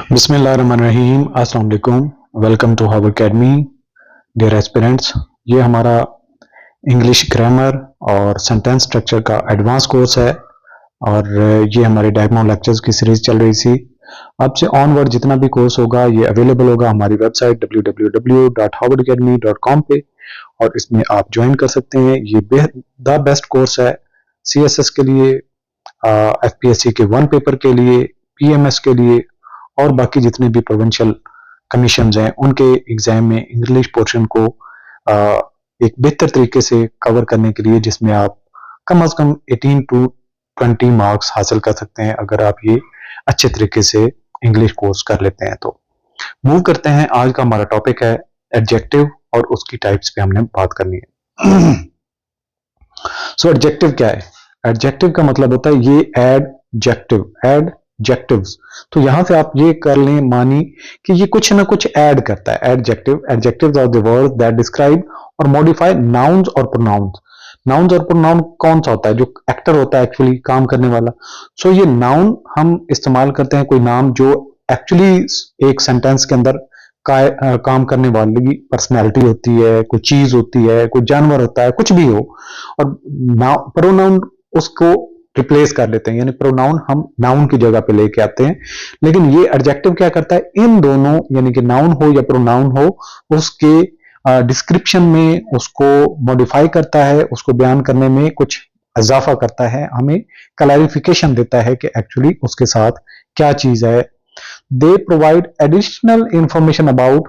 बिस्मिल्लाहिर्रहमानिर्रहीम, अस्सलाम वालेकुम। Welcome to our academy. Dear aspirants, ये हमारा इंग्लिश ग्रामर और सेंटेंस स्ट्रक्चर का एडवांस कोर्स है और ये हमारे डेमो लेक्चर्स की सीरीज चल रही थी। अब से ऑनवर्ड जितना भी कोर्स होगा ये अवेलेबल होगा हमारी वेबसाइट www.harvardacademy.com पे और इसमें आप ज्वाइन कर सकते हैं। ये द बेस्ट कोर्स है CSS के लिए, FPSC के 1 पेपर के लिए, PMS के लिए और बाकी जितने भी प्रोविंशियल कमीशंस हैं उनके एग्जाम में इंग्लिश पोर्शन को एक बेहतर तरीके से कवर करने के लिए, जिसमें आप कम से कम 18 to 20 मार्क्स हासिल कर सकते हैं अगर आप ये अच्छे तरीके से इंग्लिश कोर्स कर लेते हैं। तो मूव करते हैं। आज का हमारा टॉपिक है एडजेक्टिव और उसकी टाइप्स पे हमने बात करनी है। सो एडजेक्टिव क्या है? एडजेक्टिव का मतलब होता है ये एडजेक्टिव्स। तो यहां से आप ये कर लें मानी कि ये कुछ ना कुछ ऐड करता है। Adjectives are the words that describe और मॉडिफाई नाउन्स और प्रोनाउंस। नाउन्स और प्रोनाउन कौन सा होता है? जो एक्टर होता है एक्चुअली काम करने वाला। सो ये नाउन हम इस्तेमाल करते हैं कोई नाम जो एक्चुअली एक सेंटेंस के अंदर काम करने वाली पर्सनैलिटी होती है, कोई चीज होती है, कोई जानवर होता है, कुछ भी हो। और प्रोनाउन उसको रिप्लेस कर लेते हैं, यानी प्रोनाउन हम नाउन की जगह पे लेके आते हैं। लेकिन ये एडजेक्टिव क्या करता है? इन दोनों यानी कि नाउन हो या प्रोनाउन हो, उसके डिस्क्रिप्शन में उसको मॉडिफाई करता है, उसको बयान करने में कुछ इजाफा करता है, हमें क्लैरिफिकेशन देता है कि एक्चुअली उसके साथ क्या चीज है। They provide additional information about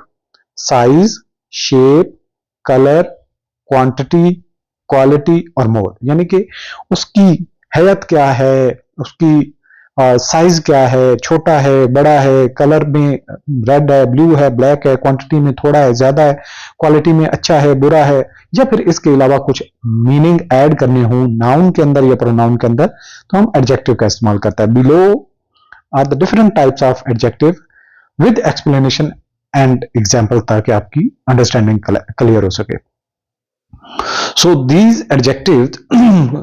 size, shape, colour, quantity, quality और मोर। यानी कि उसकी हैयत क्या है, उसकी साइज क्या है, छोटा है, बड़ा है, कलर में रेड है, ब्लू है, ब्लैक है, क्वांटिटी में थोड़ा है, ज्यादा है, क्वालिटी में अच्छा है, बुरा है, या फिर इसके अलावा कुछ मीनिंग ऐड करने हो नाउन के अंदर या प्रोनाउन के अंदर, तो हम एडजेक्टिव का इस्तेमाल करता है। Below are the different types of adjective with explanation and example, ताकि आपकी अंडरस्टैंडिंग क्लियर हो सके। सो दीज एडजेक्टिव्स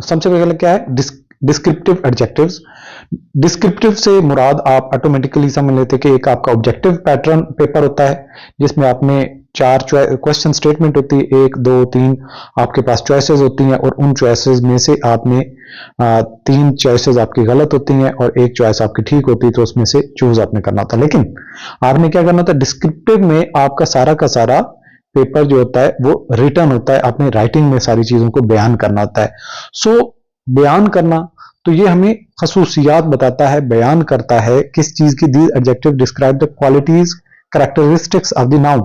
सबसे पहले क्या है? Descriptive adjectives. डिस्क्रिप्टिव से मुराद आप ऑटोमेटिकली समझ लेते कि एक आपका ऑब्जेक्टिव पैटर्न पेपर होता है जिसमें आपने 4 क्वेश्चन स्टेटमेंट होती है, 1 2 3 आपके पास चॉइसेस होती हैं और उन चॉइसेस में से आपने 3 चॉइसेस आपकी गलत होती हैं और एक चॉइस आपकी ठीक होती है, तो उसमें से चूज आपने करना होता है। लेकिन आपने क्या करना होता है? डिस्क्रिप्टिव में आपका सारा का सारा पेपर जो होता है वो रिटर्न होता है, आपने राइटिंग में सारी चीजों को बयान करना होता है। सो बयान करना, तो ये हमें खसूसियात बताता है, बयान करता है किस चीज की। These adjective describe the qualities, characteristics of the noun.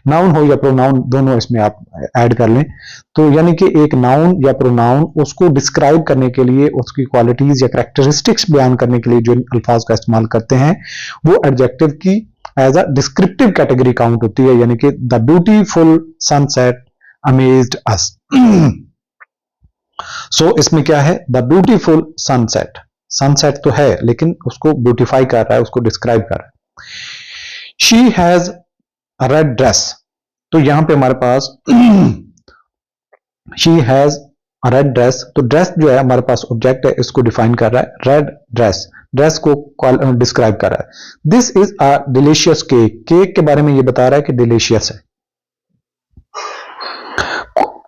Noun हो या प्रोनाउन, दोनों इसमें आप ऐड कर लें। तो यानी कि एक नाउन या प्रोनाउन उसको डिस्क्राइब करने के लिए, उसकी क्वालिटीज या कैरेक्टरिस्टिक्स बयान करने के लिए जो अल्फाज का इस्तेमाल करते हैं वो एडजेक्टिव की as a descriptive category count होती है। यानी कि the beautiful sunset amazed us. So इसमें क्या है? The beautiful sunset. सनसेट तो है लेकिन उसको ब्यूटीफाई कर रहा है, उसको डिस्क्राइब कर रहा है। She has a red dress. तो यहां पे हमारे पास she has a red dress, तो ड्रेस जो है हमारे पास ऑब्जेक्ट है, इसको डिफाइन कर रहा है। रेड ड्रेस, ड्रेस को डिस्क्राइब कर रहा है। This is a delicious cake. Cake के बारे में ये बता रहा है कि डिलीशियस है।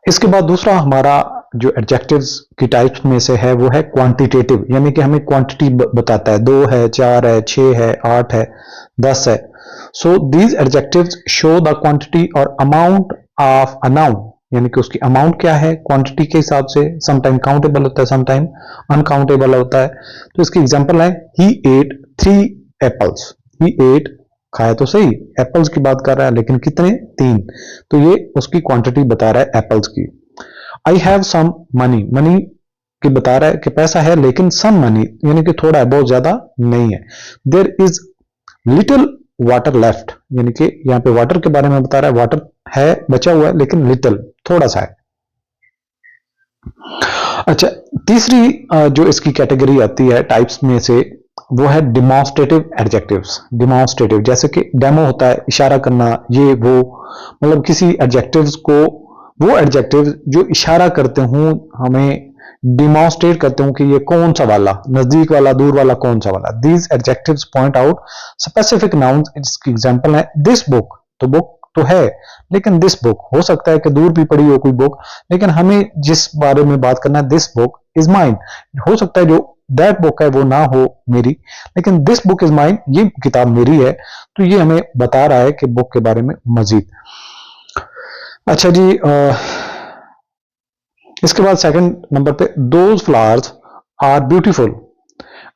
इसके बाद दूसरा हमारा जो एडजेक्टिव्स की टाइप्स में से है वो है क्वांटिटेटिव, यानी कि हमें क्वांटिटी बताता है। 2 है, 4 है, 6 है, 8 है, 10 है। So these adjectives show the quantity और अमाउंट ऑफ अ नाउन, यानी कि उसकी अमाउंट क्या है क्वांटिटी के हिसाब से। समटाइम काउंटेबल होता है, समटाइम अनकाउंटेबल होता है। तो इसकी एग्जांपल है ही एट 3 एप्पल्स। ही एट, खाया तो सही, एप्पल्स की बात कर रहा है, लेकिन कितने? 3। तो ये उसकी क्वांटिटी बता रहा है एप्पल्स की। I have some money, money की बता रहा है कि पैसा है, लेकिन सम मनी यानी कि थोड़ा है, बहुत ज्यादा नहीं है। There is little water left, यानी कि यहां पे वाटर के बारे में बता रहा है, वाटर है, बचा हुआ है, लेकिन लिटिल, थोड़ा सा है। अच्छा, तीसरी जो इसकी कैटेगरी आती है टाइप्स में से वो है डिमॉन्स्ट्रेटिव एडजेक्टिव्स। डिमॉन्स्ट्रेटिव जैसे कि डेमो होता है, इशारा करना, ये वो, मतलब किसी एडजेक्टिव्स को, वो एडजेक्टिव जो इशारा करते हों हमें डिमॉन्स्ट्रेट करते हो कि ये कौन सा वाला, नजदीक वाला, दूर वाला, कौन सा वाला। These adjectives point out specific nouns. इसकी एग्जांपल है दिस बुक, तो बुक तो है लेकिन दिस बुक, हो सकता है कि दूर भी पड़ी हो कोई बुक, लेकिन हमें जिस बारे में बात करना है, दिस बुक इज माइन। हो सकता है जो दैट बुक है वो ना हो मेरी, लेकिन दिस बुक इज माइन, ये किताब मेरी है, तो ये हमें बता रहा है कि बुक के बारे में मजीद। अच्छा जी, इसके बाद सेकंड नंबर पे दोज फ्लावर्स आर ब्यूटीफुल।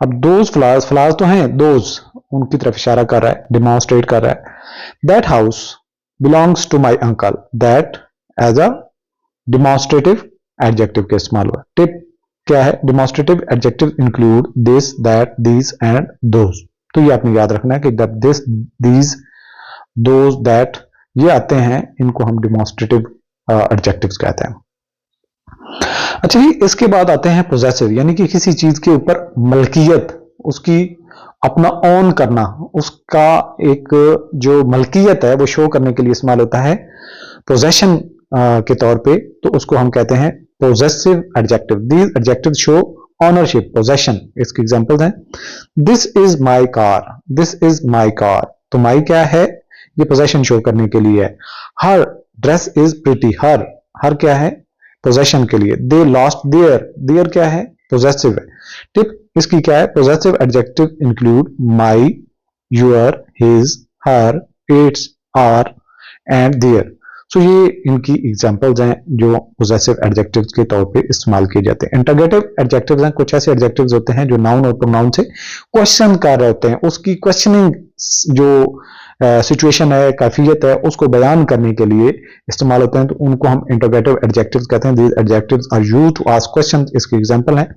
अब दोज फ्लावर्स, फ्लावर्स तो हैं, दोज उनकी तरफ इशारा कर रहा है, डिमॉन्स्ट्रेट कर रहा है। That house belongs to my uncle, that as a demonstrative adjective के इस्तेमाल हुआ। टिप क्या है, demonstrative adjective include this, that, these and those. तो ये आपने याद रखना है कि जब दिस, दीज, दोज, दैट ये आते हैं, इनको हम डिमॉन्स्ट्रेटिव एडजेक्टिव्स कहते हैं। अच्छा जी, इसके बाद आते हैं पोजेसिव, यानी कि किसी चीज के ऊपर मलकियत, उसकी अपना ओन करना, उसका एक जो मलकियत है वो शो करने के लिए इस्तेमाल होता है पोजेशन के तौर पे, तो उसको हम कहते हैं possessive adjective. These adjective show ownership, possession. इसके एग्जांपल्स हैं this is my car, this is my car, तो माई क्या है, ये पोजेशन शो करने के लिए है। हर ड्रेस इज प्रिटी, हर क्या है, पोजेशन के लिए। दे लॉस्ट देयर, देयर क्या है, पोजेसिव है। टिप इसकी क्या है, possessive adjective include my, your, his, her, its, our and their. So ये इनकी एग्जांपल्स हैं जो पोजेसिव एडजेक्टिव्स के तौर पे इस्तेमाल किए जाते हैं। इंटरोगेटिव एडजेक्टिव्स हैं, कुछ ऐसे एडजेक्टिव्स होते हैं जो नाउन और प्रोनाउन से क्वेश्चन कर रहे होते हैं, उसकी क्वेश्चनिंग जो सिचुएशन है, कैफियत है, उसको बयान करने के लिए इस्तेमाल होते हैं, तो उनको हम इंटरोगेटिव एडजेक्टिव्स कहते हैं। These adjectives are used to ask questions. इसके एग्जांपल हैं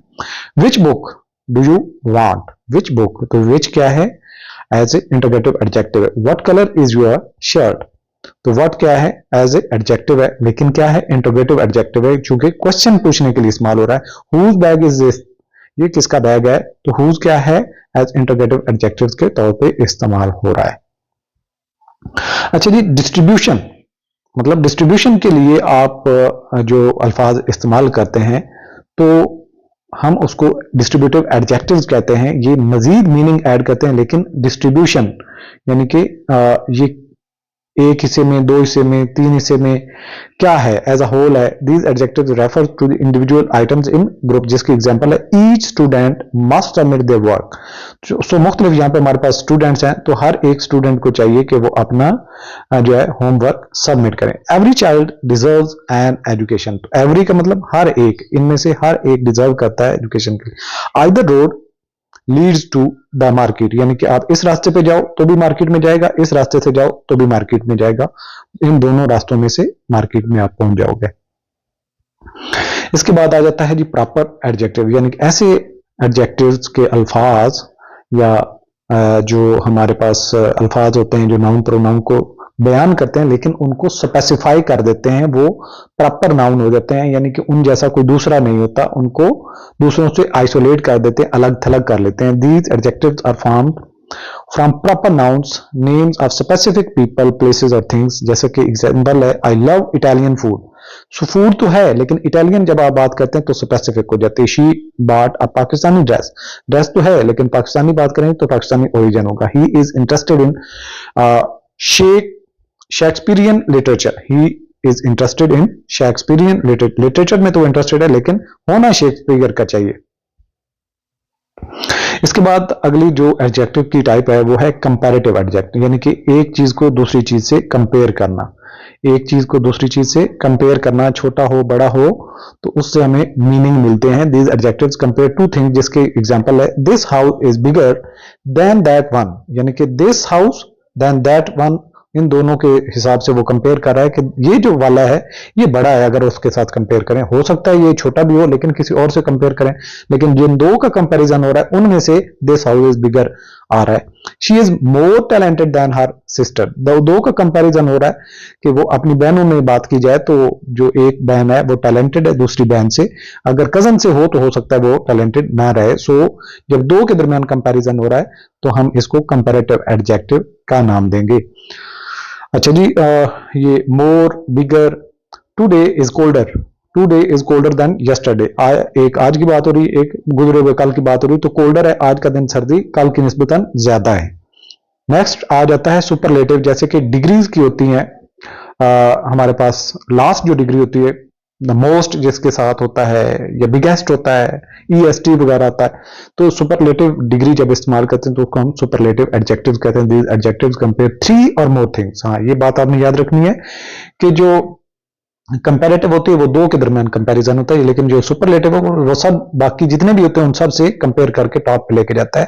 which book do you want, which book, तो व्हिच क्या है, एज ए इंटरोगेटिव एडजेक्टिव है। What colour is your shirt, तो व्हाट क्या है, एज ए एडजेक्टिव है, लेकिन क्या है, इंटरोगेटिव एडजेक्टिव है, चूंकि क्वेश्चन पूछने के लिए इस्तेमाल हो रहा है। हुज बैग इज दिस, ये किसका बैग है, तो हुज क्या है, एज इंटरोगेटिव एडजेक्टिव के तौर पे इस्तेमाल हो रहा है। अच्छा जी, डिस्ट्रीब्यूशन, मतलब डिस्ट्रीब्यूशन के लिए आप जो अल्फाज इस्तेमाल करते हैं तो हम उसको डिस्ट्रीब्यूटिव एडजेक्टिव्स कहते हैं। ये मजीद मीनिंग ऐड करते हैं, लेकिन डिस्ट्रीब्यूशन यानी कि ये एक हिस्से में, दो हिस्से में, तीन हिस्से में क्या है, एज अ होल है। These adjectives refer to the individual items in group, जिसकी एग्जांपल है each student must submit their work. So मुख्तलिफ यहाँ पे हमारे पास स्टूडेंट्स हैं, तो हर एक स्टूडेंट को चाहिए कि वो अपना जो है होमवर्क सबमिट करें। Every child deserves an education, तो एवरी का मतलब हर एक, इनमें से हर एक डिजर्व करता है एजुकेशन के लिए। Either road leads to the market, यानी कि आप इस रास्ते पे जाओ तो भी मार्केट में जाएगा, इस रास्ते से जाओ तो भी मार्केट में जाएगा, इन दोनों रास्तों में से मार्केट में आप पहुंच जाओगे। इसके बाद आ जाता है जी प्रॉपर एडजेक्टिव, यानी कि ऐसे एडजेक्टिव्स के अल्फाज या जो हमारे पास अल्फाज होते हैं जो नाउन प्रोनाउन को बयान करते हैं, लेकिन उनको स्पेसिफाई कर देते हैं, वो प्रॉपर नाउन हो जाते हैं, यानी कि उन जैसा कोई दूसरा नहीं होता, उनको दूसरों से आइसोलेट कर देते हैं, अलग थलग कर लेते हैं। These adjectives are formed from proper nouns, names of specific people, places और थिंग्स। जैसे कि एग्जांपल है I love Italian food, so food तो है लेकिन इटालियन जब आप बात करते हैं तो स्पेसिफिक हो जाती है। She bought a Pakistani dress, dress तो है लेकिन पाकिस्तानी बात करें तो पाकिस्तानी ओरिजिन होगा। He is interested in Shakespearean literature, he is interested in Shakespearean literature में तो इंटरेस्टेड है लेकिन होना शेक्सपियर का चाहिए। इसके बाद अगली जो एडजेक्टिव की टाइप है वो है कंपैरेटिव एडजेक्टिव, यानी कि एक चीज को दूसरी चीज से कंपेयर करना, एक चीज को दूसरी चीज से कंपेयर करना, छोटा हो बड़ा हो तो उससे हमें मीनिंग मिलते हैं। These adjectives compare two things, जिसके एग्जांपल है this house is bigger than that one, यानी कि this house than that one, इन दोनों के हिसाब से वो कंपेयर कर रहा है कि ये जो वाला है ये बड़ा है, अगर उसके साथ कंपेयर करें, हो सकता है ये छोटा भी हो लेकिन किसी और से कंपेयर करें, लेकिन जिन दो का कंपैरिजन हो रहा है उनमें से दिस हाउस इज बिगर आ रहा है। She is more talented than her sister, दो का कंपैरिजन हो रहा है कि वो अपनी बहनों में बात की जाए तो जो एक बहन है वो टैलेंटेड है दूसरी बहन से, अगर कजन से हो तो हो सकता है वो टैलेंटेड ना रहे। सो जब दो के दरमियान कंपैरिजन हो रहा है तो हम इसको कंपैरेटिव एडजेक्टिव का नाम देंगे। अच्छा जी, ये more, bigger, today is colder, today is colder than yesterday. एक आज की बात हो रही है, एक गुजरे हुए कल की बात हो रही है, तो कोल्डर है आज का दिन, सर्दी कल की निस्बतन ज्यादा है। नेक्स्ट आ जाता है सुपरलेटिव, जैसे कि डिग्रीज की होती हैं। हमारे पास लास्ट जो डिग्री होती है, द मोस्ट जिसके साथ होता है या बिगेस्ट होता है, EST वगैरह आता है, तो सुपरलेटिव डिग्री जब इस्तेमाल करते हैं तो उसको हम सुपरलेटिव एडजेक्टिव्स कहते हैं। दीज एडजेक्टिव्स कंपेयर 3 और मोर थिंग्स। हाँ, ये बात आपने याद रखनी है कि जो कंपैरेटिव होती है वो दो के दरमियान कंपैरिजन होता है, लेकिन जो सुपरलेटिव है वो सब बाकी जितने भी होते हैं उन सब से कंपेयर करके टॉप पे लेके जाता है।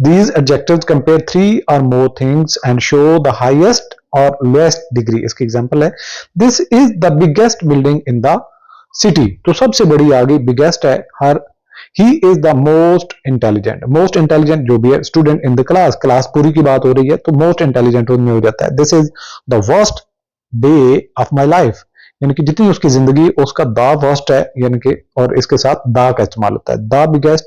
दीज एडजेक्टिव्स कंपेयर 3 और more things and show the highest और लोएस्ट डिग्री। इसकी एग्जांपल है, this is the biggest building in the city. तो सबसे बड़ी आ गई, बिगेस्ट है। हर he is the most intelligent, most intelligent जो भी है student in the class, class पूरी की बात हो रही है तो मोस्ट इंटेलिजेंट उनमें हो जाता है। This is the worst day of my life, यानी कि जितनी उसकी जिंदगी उसका द वर्स्ट है, यानी कि और इसके साथ द का इस्तेमाल होता है। The biggest,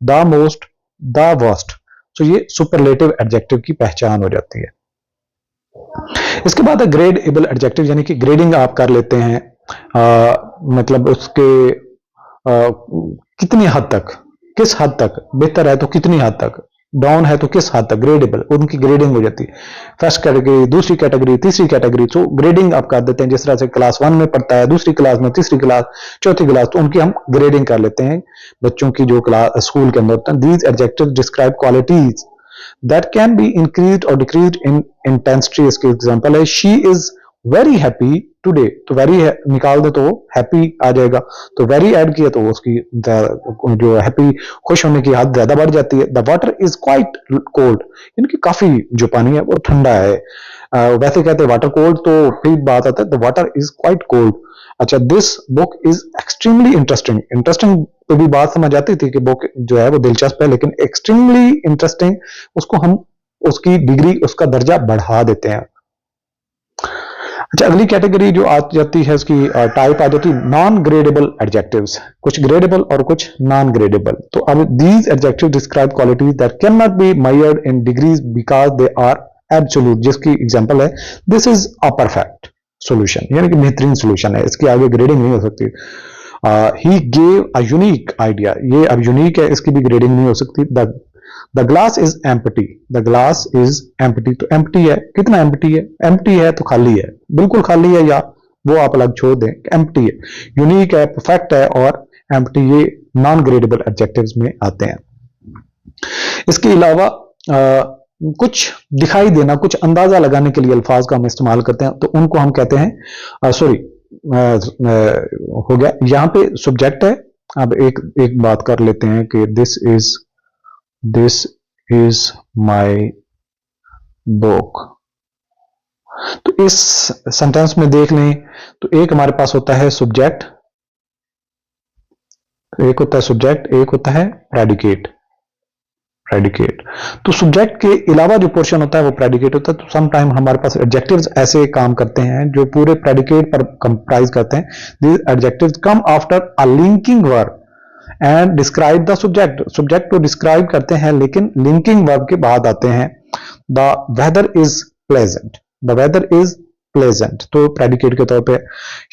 the most, the worst. तो ये सुपरलेटिव एडजेक्टिव की पहचान हो जाती है। इसके बाद है ग्रेडेबल एडजेक्टिव, यानी कि ग्रेडिंग आप कर लेते हैं, मतलब उसके कितनी हद तक, किस हद तक बेहतर है तो कितनी हद तक, डाउन है तो किस हद तक, ग्रेडेबल, उनकी ग्रेडिंग हो जाती है। फर्स्ट कैटेगरी, दूसरी कैटेगरी, तीसरी कैटेगरी, तो ग्रेडिंग आप कर देते हैं। जिस तरह से क्लास 1 में पढ़ता है, दूसरी क्लास में, तीसरी क्लास, चौथी क्लास, तो उनकी हम ग्रेडिंग कर लेते हैं बच्चों की जो क्लास स्कूल के अंदर होता है। These adjectives describe qualities that can be increased or decreased in intensity। इसके एग्जांपल है, she is very happy today। तो very निकाल दे तो happy आ जाएगा, तो very ऐड किया तो उसकी जो happy खुश होने की हद ज्यादा बढ़ जाती है। the water is quite cold, यानी कि काफी जो पानी है वो ठंडा है। वैसे कहते हैं वाटर कोल्ड, तो फिर बात आता है the water is quite cold. अच्छा, this book is extremely interesting. Interesting तो भी बात समझ आती थी कि बुक जो है वो दिलचस्प है, लेकिन एक्सट्रीमली इंटरेस्टिंग उसको हम उसकी डिग्री, उसका दर्जा बढ़ा देते हैं। अच्छा, अगली कैटेगरी जो आ जाती है उसकी टाइप आ जाती है नॉन ग्रेडेबल एडजेक्टिव्स। कुछ ग्रेडेबल और कुछ नॉन ग्रेडेबल। तो अब these adjective describe qualities that can not be measured in degrees because they are absolute. जिसकी एग्जांपल है, this is a perfect solution, यानी कि बेहतरीन सॉल्यूशन है, इसकी आगे ग्रेडिंग नहीं हो सकती। He gave a unique idea, ये अब यूनिक है, इसकी भी ग्रेडिंग नहीं हो सकती। The glass is empty, the glass is empty, तो एम्प्टी है, कितना एम्प्टी है, एम्प्टी है तो खाली है, बिल्कुल खाली है, या वो आप अलग छोड़ दें, एम्प्टी है। यूनिक है, परफेक्ट है और एम्प्टी, ये नॉन ग्रेडेबल एडजेक्टिव्स में आते हैं। इसके अलावा कुछ दिखाई देना, कुछ अंदाजा लगाने के लिए अल्फाज का हम इस्तेमाल करते हैं, तो उनको हम कहते हैं सॉरी हो गया, यहां पे सब्जेक्ट है। अब एक बात कर लेते हैं कि दिस इज माई बुक। तो इस सेंटेंस में देख लें तो एक हमारे पास होता है सब्जेक्ट, एक होता है सब्जेक्ट, एक होता है प्रेडिकेट। तो सब्जेक्ट के अलावा जो पोर्शन होता है वो प्रेडिकेट होता है। तो सम टाइम हमारे पास एडजेक्टिव्स ऐसे काम करते हैं जो पूरे प्रेडिकेट पर कंप्राइज करते हैं। These adjectives come after a linking verb and describe the subject. Subject को डिस्क्राइब करते हैं लेकिन लिंकिंग वर्ब के बाद आते हैं। The weather is pleasant, the weather is pleasant, तो प्रेडिकेट के तौर पे।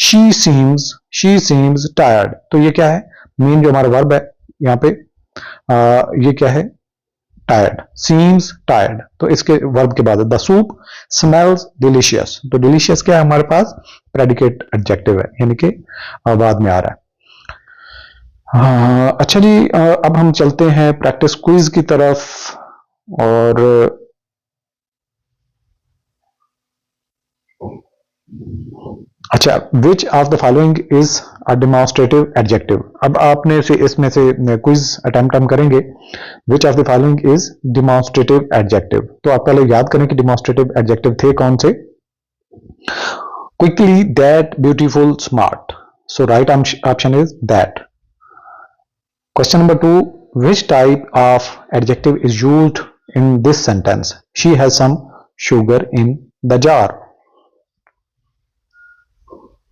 शी सीम्स टायर्ड, तो ये क्या है, मेन जो हमारा वर्ब है यहाँ पे, ये क्या है, टायर्ड, सीम्स टायर्ड, तो इसके वर्ब के बाद द सूप स्मेल्स डिलीशियस। तो डिलीशियस क्या है हमारे पास, प्रेडिकेट एडजेक्टिव है, यानी कि बाद में आ रहा है। अच्छा जी, अब हम चलते हैं प्रैक्टिस क्विज की तरफ। और अच्छा, which of the following is a demonstrative adjective. अब आपने से इसमें से क्विज अटेम्प्ट हम करेंगे। Which of the following is demonstrative adjective. तो आप पहले याद करें कि डेमोन्स्ट्रेटिव एडजेक्टिव थे कौन से। Quickly, that, beautiful, smart. So right option is that. Question number 2, which type of adjective is used in this sentence? She has some sugar in the jar.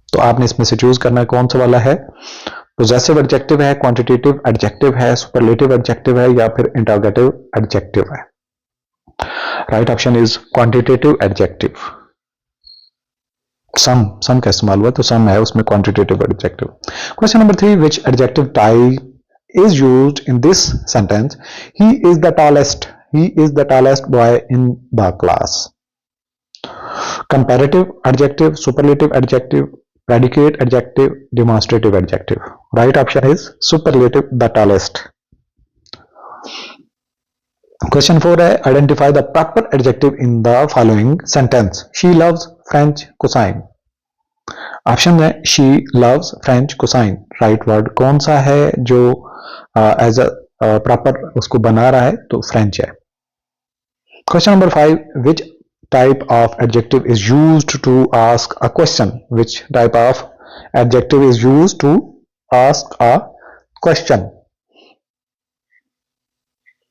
तो आपने इसमें से चूज करना है कौन सा वाला है। पोजेसिव एडजेक्टिव है, क्वांटिटेटिव एडजेक्टिव है, सुपरलेटिव एडजेक्टिव है, या फिर इंटरोगेटिव एडजेक्टिव है। Right option is quantitative adjective. Some का इस्तेमाल हुआ, तो सम है उसमें quantitative adjective. Question number 3, which adjective type is used in this sentence? He is the tallest boy in the class. Comparative adjective, superlative adjective, predicate adjective, demonstrative adjective. Right option is superlative, the tallest. Question 4 है, identify the proper adjective in the following sentence. She loves French cuisine. Option है she loves French cuisine. Right word कौन सा है जो as a proper उसको बना रहा है? तो फ्रेंच है। Question number 5, which type of adjective is used to ask a question? Which type of adjective is used to ask a question?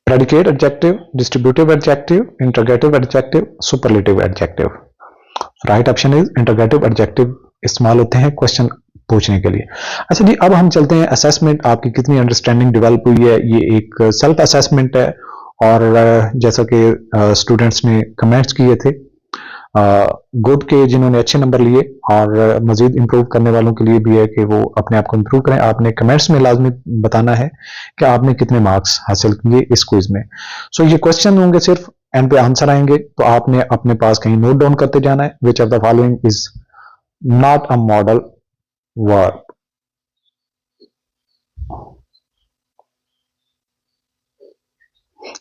Predicate adjective, distributive adjective, interrogative adjective, superlative adjective. Right option is interrogative adjective इस्तेमाल होते हैं question पूछने के लिए। अच्छा जी, अब हम चलते हैं असेसमेंट, आपकी कितनी अंडरस्टैंडिंग डेवलप हुई है। ये एक सेल्फ असेसमेंट है और जैसा कि स्टूडेंट्स ने कमेंट्स किए थे गुड के, जिन्होंने अच्छे नंबर लिए, और मजीद इंप्रूव करने वालों के लिए भी है कि वो अपने आप को इंप्रूव करें। आपने कमेंट्स में लाजमी बताना है कि आपने कितने मार्क्स हासिल किए इस क्विज में। सो ये क्वेश्चन होंगे, सिर्फ एंड पे आंसर आएंगे, तो आपने अपने पास कहीं नोट डाउन करते जाना है। Which of the following is not a modal verb?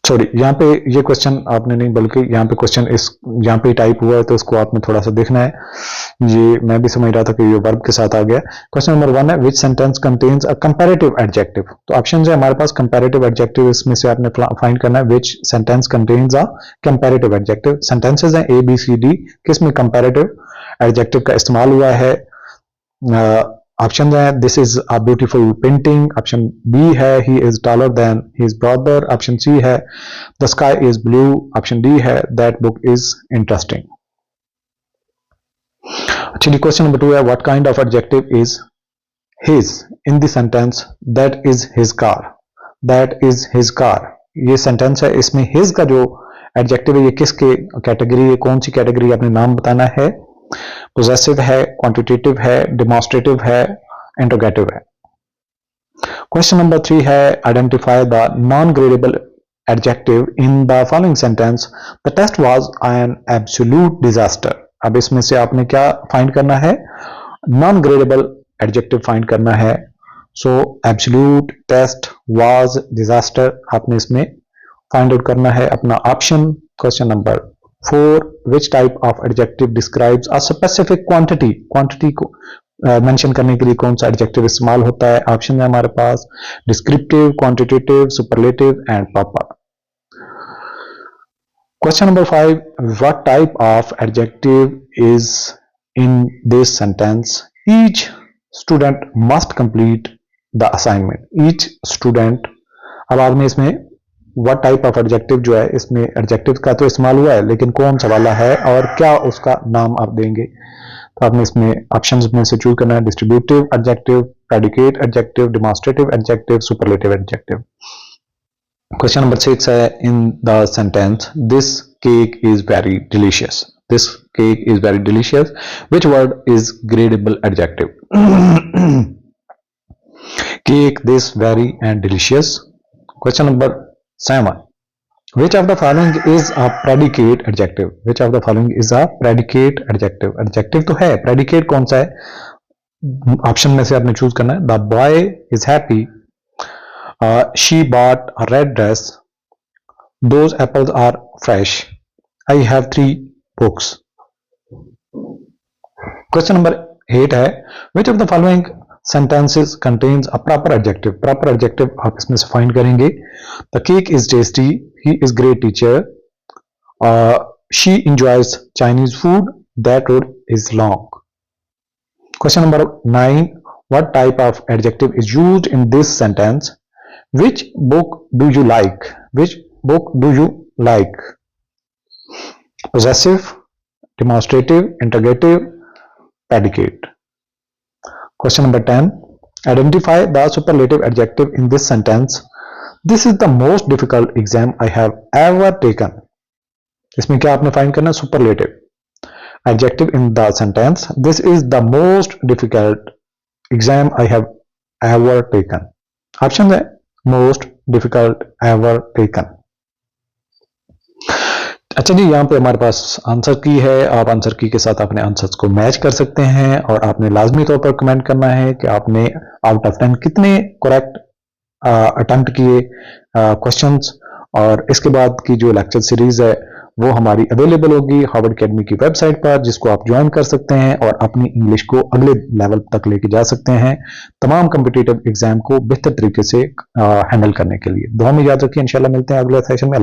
Sorry, यहाँ पे ये क्वेश्चन आपने नहीं, बल्कि यहाँ पे क्वेश्चन इस यहाँ पे टाइप हुआ है, तो इसको आपने थोड़ा सा देखना है। ये मैं भी समझ रहा था कि ये वर्ब के साथ आ गया। क्वेश्चन नंबर 1 है, which sentence contains a comparative adjective? तो ऑप्शन है हमारे पास कंपैरेटिव एडजेक्टिव, इसमें से आपने फाइंड करना है which sentence contains a comparative adjective. Sentences हैं A B C D, किसमें कंपैरेटिव एडजेक्टिव का इस्तेमाल हुआ है? ऑप्शन है this is a beautiful painting, option B है he is taller than his brother, option C है the sky is blue, option D है दैट बुक इज इंटरेस्टिंग। चलिए, क्वेश्चन नंबर 2 है, what kind of adjective is his in the sentence that is his car? That is his car, ये sentence है, इसमें his का जो adjective है ये किसके कैटेगरी है? कौन सी कैटेगरी? अपने नाम बताना है। पोजेसिव है, क्वांटिटेटिव है, डेमोन्स्ट्रेटिव है, इंटरोगेटिव है। क्वेश्चन नंबर 3 है, identify the non gradable adjective in the following sentence, the test was an absolute disaster. अब इसमें से आपने क्या फाइंड करना है? नॉन ग्रेडेबल एडजेक्टिव फाइंड करना है। So absolute, test, was, disaster, आपने इसमें फाइंड आउट करना है अपना option. Question number 4, which type of adjective describes a specific quantity? Quantity को मेंशन करने के लिए कौन सा एडजेक्टिव इस्तेमाल होता है? ऑप्शन है हमारे पास descriptive, quantitative, superlative and proper. Question number 5, what type of adjective is in this sentence? Each student must complete the assignment. Each student, अब आपने इसमें व्हाट टाइप ऑफ एडजेक्टिव जो है, इसमें एडजेक्टिव का तो इस्तेमाल हुआ है, लेकिन कौन सा वाला है और क्या उसका नाम आप देंगे? तो आपने इसमें ऑप्शंस में से चूज करना है, distributive adjective, predicate adjective, demonstrative adjective, superlative adjective. Question number 6 है, इन the sentence this cake is very delicious, this cake is very delicious, which word is gradable adjective? Cake, this, very and delicious. Question number 7, which of the following is a predicate adjective? Which of the following is a predicate adjective? adjective तो है, predicate कौन सा है? Option में से आपने choose करना है। The boy is happy, she bought a red dress, those apples are fresh, I have 3 books. Question number 8 है, which of the following sentences contains a proper adjective? proper adjective आप इसमें से find करेंगे। The cake is tasty, he is great teacher, she enjoys Chinese food, that road is long. Question number 9, what type of adjective is used in this sentence? Which book do you like? Which book do you like? Possessive, demonstrative, interrogative, predicate. Question number 10, identify the superlative adjective in this sentence. This is the most difficult exam I have ever taken. इसमें क्या आपने find करना है? Superlative. adjective in the sentence. This is the most difficult exam I have ever taken. Option है most difficult ever taken. अच्छा जी, यहाँ पे हमारे पास आंसर की है। आप आंसर की के साथ अपने आंसर्स को मैच कर सकते हैं और आपने लाजमी तौर पर कमेंट करना है कि आपने आउट ऑफ 10 कितने करेक्ट अटेम्प्ट किए क्वेश्चंस। और इसके बाद की जो लेक्चर सीरीज है वो हमारी अवेलेबल होगी हार्वर्ड एकेडमी की वेबसाइट पर, जिसको आप ज्वाइन कर सकते हैं और अपनी इंग्लिश को अगले लेवल तक लेके जा सकते हैं तमाम कॉम्पिटिटिव एग्जाम को बेहतर तरीके से हैंडल करने के लिए। दुआ में याद रखिए, इंशाल्लाह मिलते हैं अगले सेशन में।